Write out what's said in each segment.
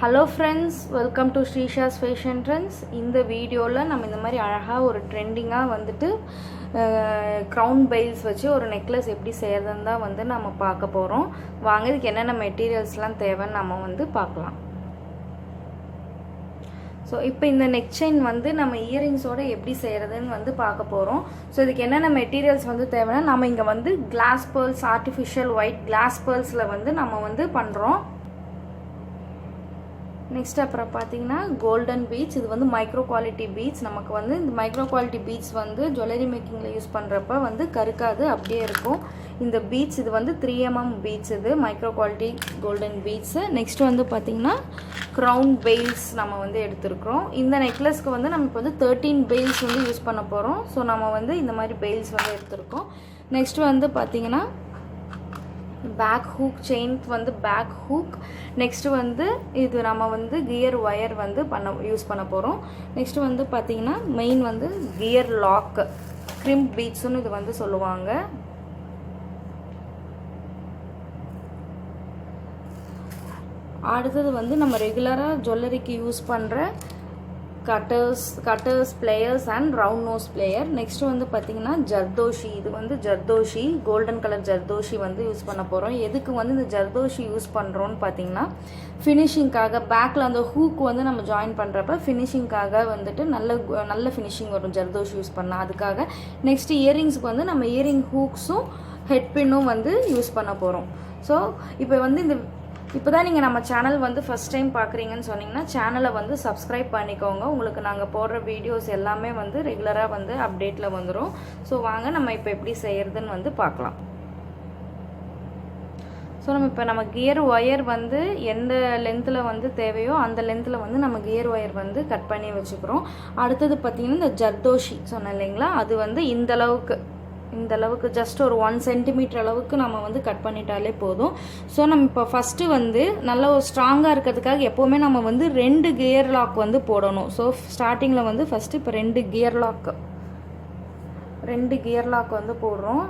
Hello friends, welcome to Sreesha's fashion trends. இந்த வீடியோவில் நம்ம இந்த மாதிரி அழகாக ஒரு ட்ரெண்டிங்காக வந்துட்டு க்ரௌன் பெயில்ஸ் வச்சு ஒரு நெக்லஸ் எப்படி செய்யறதுன்னு தான் வந்து நம்ம பார்க்க போகிறோம். வாங்க, இதுக்கு என்னென்ன மெட்டீரியல்ஸ்லாம் தேவைன்னு நம்ம வந்து பார்க்கலாம். ஸோ இப்போ இந்த நெக் செயின் வந்து நம்ம இயரிங்ஸோடு எப்படி செய்கிறதுன்னு வந்து பார்க்க போகிறோம். ஸோ இதுக்கு என்னென்ன மெட்டீரியல்ஸ் வந்து தேவைன்னா, நம்ம இங்கே வந்து glass pearls, artificial white glass பேர்ல்ஸில் வந்து நம்ம வந்து பண்ணுறோம். நெக்ஸ்ட் அப்புறம் பார்த்தீங்கன்னா கோல்டன் பீட்ஸ். இது வந்து மைக்ரோ குவாலிட்டி பீட்ஸ். நமக்கு வந்து இந்த மைக்ரோ குவாலிட்டி பீட்ஸ் வந்து ஜுவல்லரி மேக்கிங்கில் யூஸ் பண்ணுறப்ப வந்து கருக்காது, அப்படியே இருக்கும் இந்த பீட்ஸ். இது வந்து 3mm பீட்ஸ், இது micro quality golden beads. Next வந்து பார்த்திங்கன்னா க்ரௌன் பெயில்ஸ் நம்ம வந்து எடுத்துருக்குறோம். இந்த நெக்லஸ்க்கு வந்து நம்ம இப்போ வந்து 13 பெயில்ஸ் வந்து யூஸ் பண்ண போகிறோம். ஸோ நம்ம வந்து இந்த மாதிரி பெயில்ஸ் வந்து எடுத்துருக்கோம். நெக்ஸ்ட் வந்து பார்த்திங்கன்னா பேக் ஹூக், செயின் வந்து பேக் ஹூக். நெக்ஸ்ட் வந்து இது நம்ம வந்து கியர் ஒயர் வந்து யூஸ் பண்ண போகிறோம். நெக்ஸ்ட் வந்து பார்த்திங்கன்னா மெயின் வந்து கியர் லாக், கிரிம்ப் பீட்ஸ்னு இது வந்து சொல்லுவாங்க. அடுத்தது வந்து நம்ம ரெகுலராக ஜுவல்லரிக்கு யூஸ் பண்ணுற cutters, pliers and round nose plier. Next வந்து பார்த்திங்கன்னா ஜர்தோஷி. இது வந்து ஜர்தோஷி, கோல்டன் கலர் ஜர்தோஷி வந்து யூஸ் பண்ண போகிறோம். எதுக்கு வந்து இந்த ஜர்தோஷி யூஸ் பண்ணுறோன்னு பார்த்தீங்கன்னா, ஃபினிஷிங்காக பேக்கில் அந்த ஹூக் வந்து நம்ம ஜாயின் பண்ணுறப்ப ஃபினிஷிங்காக வந்துட்டு நல்ல ஃபினிஷிங் வரும் ஜர்தோஷி யூஸ் பண்ணால், அதுக்காக. நெக்ஸ்ட் இயரிங்ஸுக்கு வந்து நம்ம இயரிங் ஹூக்ஸும் ஹெட் பின்னும் வந்து யூஸ் பண்ண போகிறோம். ஸோ இப்போ வந்து இப்போ தான் நீங்கள் நம்ம சேனல் வந்து ஃபஸ்ட் டைம் பார்க்குறீங்கன்னு சொன்னீங்கன்னா சேனலை வந்து சப்ஸ்கிரைப் பண்ணிக்கோங்க. உங்களுக்கு நாங்கள் போடுற வீடியோஸ் எல்லாமே வந்து ரெகுலராக வந்து அப்டேட்டில் வந்துடும். ஸோ வாங்க நம்ம இப்போ எப்படி செய்கிறதுன்னு வந்து பார்க்கலாம். ஸோ நம்ம கியர் ஒயர் வந்து எந்த லென்த்தில் வந்து தேவையோ அந்த லென்த்தில் வந்து நம்ம கியர் ஒயர் வந்து கட் பண்ணி வச்சுக்கிறோம். அடுத்தது பார்த்திங்கன்னா இந்த ஜர்தோஷி சொன்னேன் இல்லைங்களா, அது வந்து இந்த அளவுக்கு ஜஸ்ட் ஒரு 1 சென்டிமீட்டர் அளவுக்கு நம்ம வந்து கட் பண்ணிட்டாலே போதும். ஸோ நம்ம இப்போ ஃபஸ்ட்டு வந்து நல்ல ஒரு ஸ்ட்ராங்காக இருக்கிறதுக்காக எப்போவுமே நம்ம வந்து 2 கியர் லாக் வந்து போடணும். ஸோ ஸ்டார்டிங்கில் வந்து ஃபஸ்ட்டு இப்போ 2 கியர் லாக் வந்து போடுறோம்.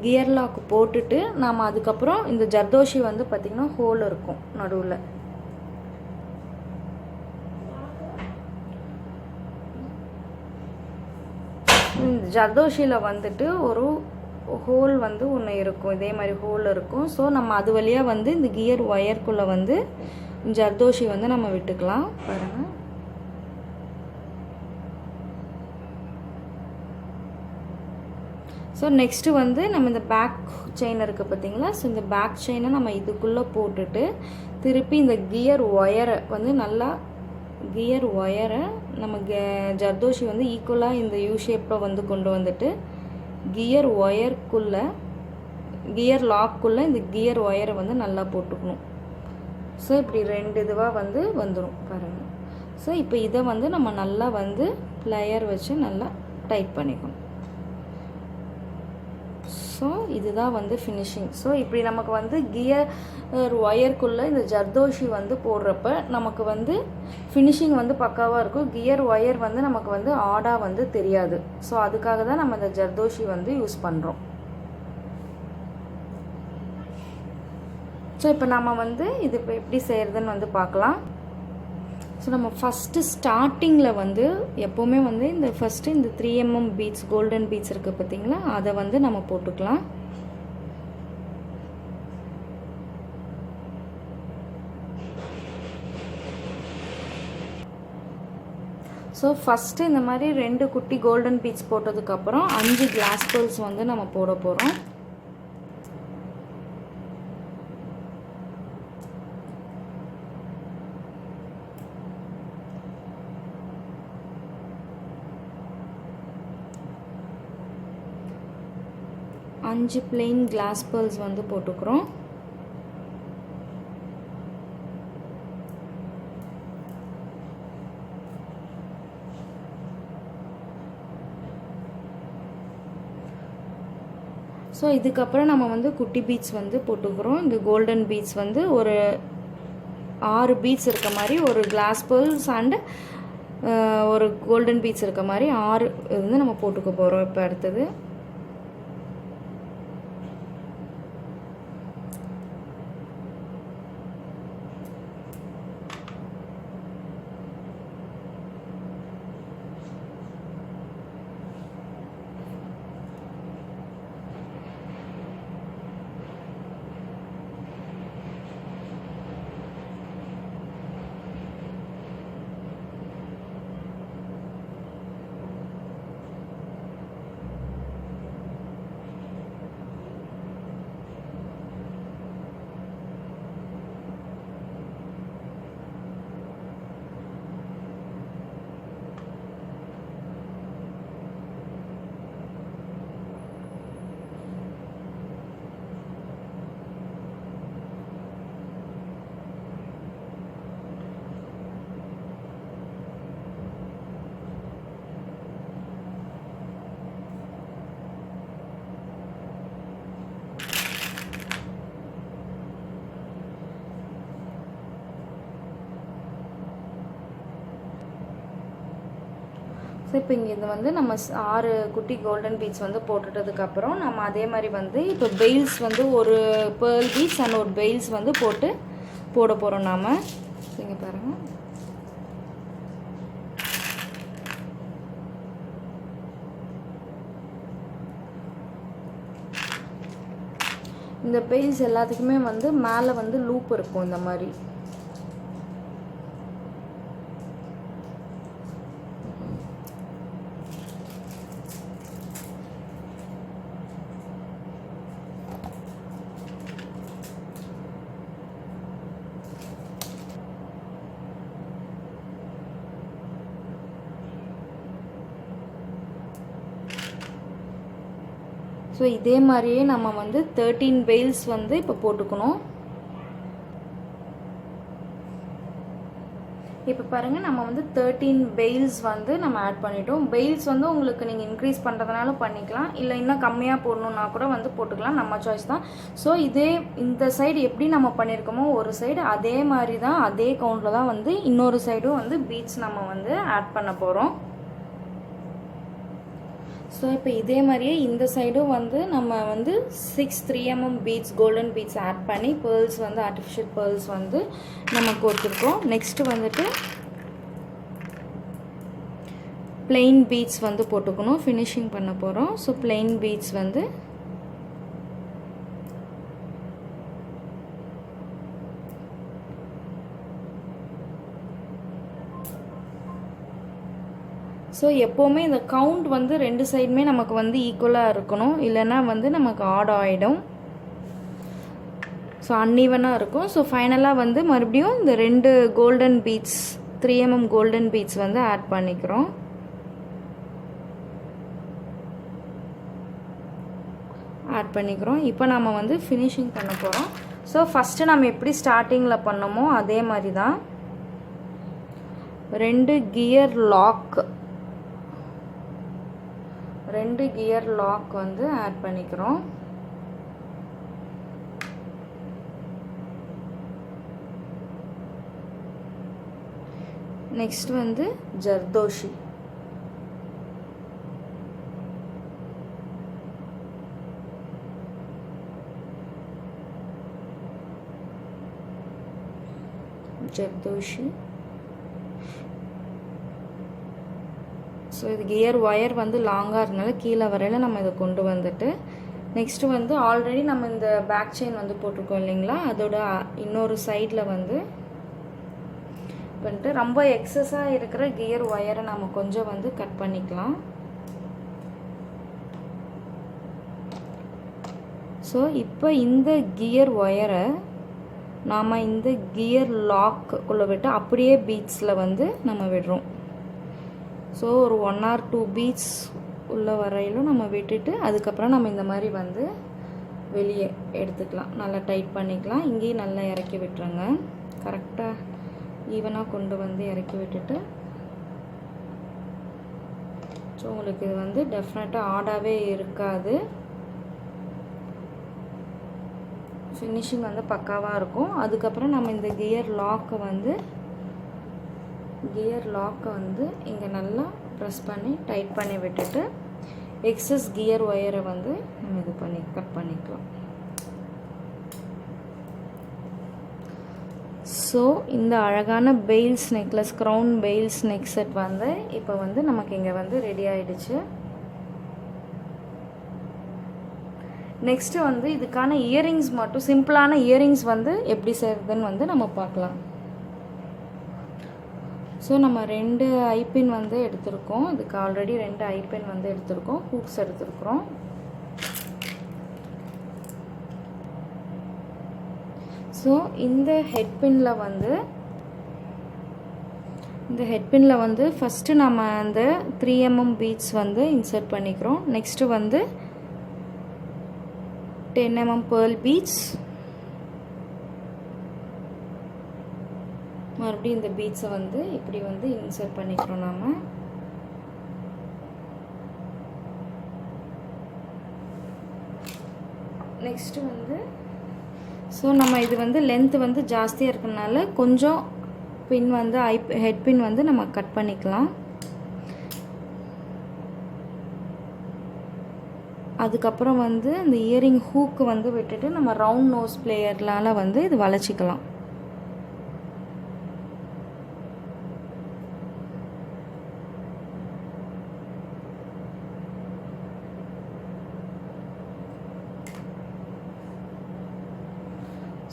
கியர் லாக் போட்டுட்டு நாம் அதுக்கப்புறம் இந்த ஜர்தோஷி வந்து பார்த்திங்கன்னா ஹோல் இருக்கும் நடுவில். இந்த ஜர்தோஷியில் வந்துட்டு ஒரு ஹோல் வந்து ஒன்று இருக்கும், இதே மாதிரி ஹோல் இருக்கும். ஸோ நம்ம அது வழியாக வந்து இந்த கியர் ஒயர்க்குள்ளே வந்து ஜர்தோஷி வந்து நம்ம விட்டுக்கலாம். பாருங்கள், ஸோ நெக்ஸ்ட்டு வந்து நம்ம இந்த பேக் செயின் இருக்குது பார்த்திங்களா. ஸோ இந்த பேக் செயினை நம்ம இதுக்குள்ளே போட்டுட்டு திருப்பி இந்த கியர் ஒயரை வந்து நல்லா நம்ம ஜர்தோஷி வந்து ஈக்குவலாக இந்த யூ ஷேப்பில் வந்து கொண்டு வந்துட்டு கியர் லாக்குள்ளே இந்த கியர் ஒயரை வந்து நல்லா போட்டுக்கணும். ஸோ இப்படி 2 இதுவாக வந்து வந்துடும் பாருங்கள். ஸோ இப்போ இதை வந்து நம்ம நல்லா வந்து ப்ளையர் வச்சு நல்லா டைட் பண்ணிக்கணும். ஸோ இதுதான் வந்து ஃபினிஷிங். ஸோ இப்படி நமக்கு வந்து கியர் ஒயர்க்குள்ளே இந்த ஜர்தோஷி வந்து போடுறப்ப நமக்கு வந்து ஃபினிஷிங் வந்து பக்காவாக இருக்கும். கியர் ஒயர் வந்து நமக்கு வந்து ஆடாக வந்து தெரியாது. ஸோ அதுக்காக தான் நம்ம இந்த ஜர்தோஷி வந்து யூஸ் பண்ணுறோம். ஸோ இப்போ நம்ம வந்து இது இப்போ எப்படி செய்கிறதுன்னு வந்து பார்க்கலாம். ஸோ நம்ம ஃபஸ்ட்டு ஸ்டார்டிங்கில் வந்து எப்போவுமே வந்து இந்த 3mm பீட்ஸ், கோல்டன் பீட்ஸ் இருக்குது பார்த்திங்களா, அதை வந்து நம்ம போட்டுக்கலாம். ஸோ ஃபஸ்ட்டு இந்த மாதிரி 2 குட்டி கோல்டன் பீட்ஸ் போட்டதுக்கப்புறம் 5 கிளாஸ் பேர்ல்ஸ் வந்து நம்ம போட போகிறோம். அஞ்சு பிளெயின் கிளாஸ் பேர்ல்ஸ் வந்து போட்டுக்கிறோம். ஸோ இதுக்கப்புறம் நம்ம வந்து குட்டி பீட்ஸ் வந்து போட்டுக்கிறோம். இந்த கோல்டன் பீட்ஸ் வந்து ஒரு 6 பீட்ஸ் இருக்க மாதிரி ஒரு கிளாஸ் பேர்ல்ஸ் அண்டு ஒரு கோல்டன் பீட்ஸ் இருக்க மாதிரி 6 வந்து நம்ம போட்டுக்க போகிறோம். இப்போ அடுத்தது ஸோ இப்போ இங்கே இது வந்து நம்ம 6 குட்டி கோல்டன் பீட்ஸ் வந்து போட்டுட்டதுக்கப்புறம் நம்ம அதே மாதிரி வந்து இப்போ பெயில்ஸ் வந்து ஒரு பேர்ல் பீட்ஸ் அண்ட் ஒரு பெயில்ஸ் வந்து போட போகிறோம் நாம். இங்கே பாருங்கள், இந்த பெயில்ஸ் எல்லாத்துக்குமே வந்து மேலே வந்து லூப் இருக்கும் இந்த மாதிரி. ஸோ இதே மாதிரியே நம்ம வந்து 13 பெயில்ஸ் வந்து இப்போ போட்டுக்கணும். இப்போ பாருங்கள், நம்ம வந்து 13 பெயில்ஸ் வந்து நம்ம ஆட் பண்ணிட்டோம். பெயில்ஸ் வந்து உங்களுக்கு நீங்கள் இன்க்ரீஸ் பண்ணுறதுனால பண்ணிக்கலாம், இல்லை இன்னும் கம்மியாக போடணுன்னா கூட வந்து போட்டுக்கலாம், நம்ம சாய்ஸ் தான். ஸோ இந்த சைடு எப்படி நம்ம பண்ணியிருக்கோமோ ஒரு சைடு அதே மாதிரி தான், அதே கவுண்டில் தான் வந்து இன்னொரு சைடும் வந்து பீட்ஸ் நம்ம வந்து ஆட் பண்ண போகிறோம். ஸோ இப்போ இதே மாதிரியே இந்த சைடும் வந்து நம்ம வந்து 6 3mm beads golden beads add பண்ணி பேர்ல்ஸ் வந்து ஆர்டிஃபிஷியல் பேர்ல்ஸ் வந்து நம்ம கொடுத்துருக்கோம். நெக்ஸ்ட்டு வந்துட்டு பிளெயின் பீட்ஸ் வந்து போட்டுக்கணும், ஃபினிஷிங் பண்ண போகிறோம். ஸோ பிளெயின் பீட்ஸ் வந்து ஸோ எப்போவுமே இந்த கவுண்ட் வந்து 2 சைடுமே நமக்கு வந்து ஈக்குவலாக இருக்கணும், இல்லைன்னா வந்து நமக்கு ஆட் ஆகிடும். ஸோ அன்ஈவனாக இருக்கும். ஸோ ஃபைனலாக வந்து மறுபடியும் இந்த 2 golden beads 3mm golden beads வந்து ஆட் பண்ணிக்கிறோம். இப்போ நம்ம வந்து ஃபினிஷிங் பண்ண போகிறோம். ஸோ ஃபஸ்ட்டு நம்ம எப்படி ஸ்டார்டிங்கில் பண்ணோமோ அதே மாதிரி தான் 2 கியர் லாக் வந்து ஆட் பண்ணிக்கிறோம். நெக்ஸ்ட் வந்து ஜர்தோஷி. ஸோ இது கியர் ஒயர் வந்து லாங்காக இருந்தனால கீழே வரையில் நம்ம இதை கொண்டு வந்துட்டு நெக்ஸ்ட்டு வந்து ஆல்ரெடி நம்ம இந்த பேக் செயின் வந்து போட்டிருக்கோம் இல்லைங்களா, அதோட இன்னொரு சைடில் வந்து பண்ணிட்டு ரொம்ப எக்ஸஸாக இருக்கிற கியர் ஒயரை நம்ம கொஞ்சம் வந்து கட் பண்ணிக்கலாம். ஸோ இப்போ இந்த கியர் ஒயரை நாம் இந்த கியர் லாக்குள்ளே விட்டு அப்படியே பீட்ஸில் வந்து நம்ம விடுறோம். ஸோ ஒரு 1 or 2 பீட்ஸ் உள்ள வரையிலும் நம்ம விட்டுட்டு அதுக்கப்புறம் நம்ம இந்த மாதிரி வந்து வெளியே எடுத்துக்கலாம், நல்லா டைட் பண்ணிக்கலாம். இங்கேயும் நல்லா இறக்கி விட்டுருங்க, கரெக்டாக ஈவனாக கொண்டு வந்து இறக்கி விட்டுட்டு. ஸோ உங்களுக்கு இது வந்து டெஃபினட்டாக ஆடாகவே இருக்காது. ஃபினிஷிங் வந்து பக்காவாக இருக்கும். அதுக்கப்புறம் நம்ம இந்த கியர் லாக்கை வந்து இங்கே நல்லா ப்ரெஸ் பண்ணி டைட் பண்ணி விட்டுட்டு எக்ஸஸ் கியர் ஒயரை வந்து நம்ம கட் பண்ணிக்கலாம். ஸோ இந்த அழகான bails necklace, crown bails neck set வந்து இப்போ வந்து நமக்கு இங்கே வந்து ரெடி ஆகிடுச்சு. நெக்ஸ்ட்டு வந்து இதுக்கான இயரிங்ஸ் மட்டும், சிம்பிளான இயரிங்ஸ் வந்து எப்படி செய்கிறதுன்னு வந்து நம்ம பார்க்கலாம். ஸோ நம்ம 2 ஐபின் வந்து எடுத்திருக்கோம். இதுக்கு ஆல்ரெடி 2 ஐபின் வந்து எடுத்திருக்கோம். ஹூக்ஸ் எடுத்திருக்கிறோம். ஸோ இந்த ஹெட்பின்னில் வந்து ஃபஸ்ட்டு நம்ம அந்த 3mm பீட்ஸ் வந்து இன்சர்ட் பண்ணிக்கிறோம். நெக்ஸ்ட்டு வந்து 10mm pearl beads. மறுபடியும் இந்த பீட்ஸை வந்து இப்படி வந்து இன்சர்ட் பண்ணிக்கிறோம் நாம. நெக்ஸ்ட்டு வந்து ஸோ நம்ம இது வந்து லென்த் வந்து ஜாஸ்தியாக இருக்கிறதுனால கொஞ்சம் பின் வந்து ஹெட் பின் வந்து நம்ம கட் பண்ணிக்கலாம். அதுக்கப்புறம் வந்து இந்த இயரிங் ஹூக்கு வந்து விட்டுட்டு நம்ம ரவுண்ட் நோஸ் பிளேயர்னால வந்து இது வளைச்சிக்கலாம்.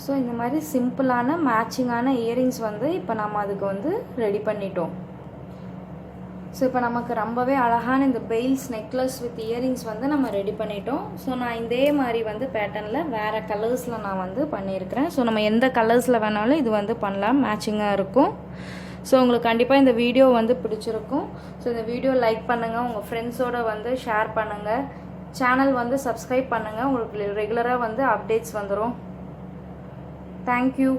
ஸோ இந்த மாதிரி சிம்பிளான மேட்சிங்கான இயரிங்ஸ் வந்து இப்போ நம்ம அதுக்கு வந்து ரெடி பண்ணிட்டோம். ஸோ இப்போ நமக்கு ரொம்பவே அழகான இந்த பெயில்ஸ் நெக்லஸ் வித் இயரிங்ஸ் வந்து நம்ம ரெடி பண்ணிட்டோம். ஸோ நான் இதே மாதிரி வந்து பேட்டர்னில் வேறு கலர்ஸில் நான் வந்து பண்ணியிருக்கிறேன். ஸோ நம்ம எந்த கலர்ஸில் வேணாலும் இது வந்து பண்ணலாம், மேட்சிங்காக இருக்கும். ஸோ உங்களுக்கு கண்டிப்பாக இந்த வீடியோ வந்து பிடிச்சிருக்கும். ஸோ இந்த வீடியோ லைக் பண்ணுங்கள், உங்கள் ஃப்ரெண்ட்ஸோடு வந்து ஷேர் பண்ணுங்கள், சேனல் வந்து சப்ஸ்கிரைப் பண்ணுங்கள். உங்களுக்கு ரெகுலராக வந்து அப்டேட்ஸ் வந்துடும். Thank you.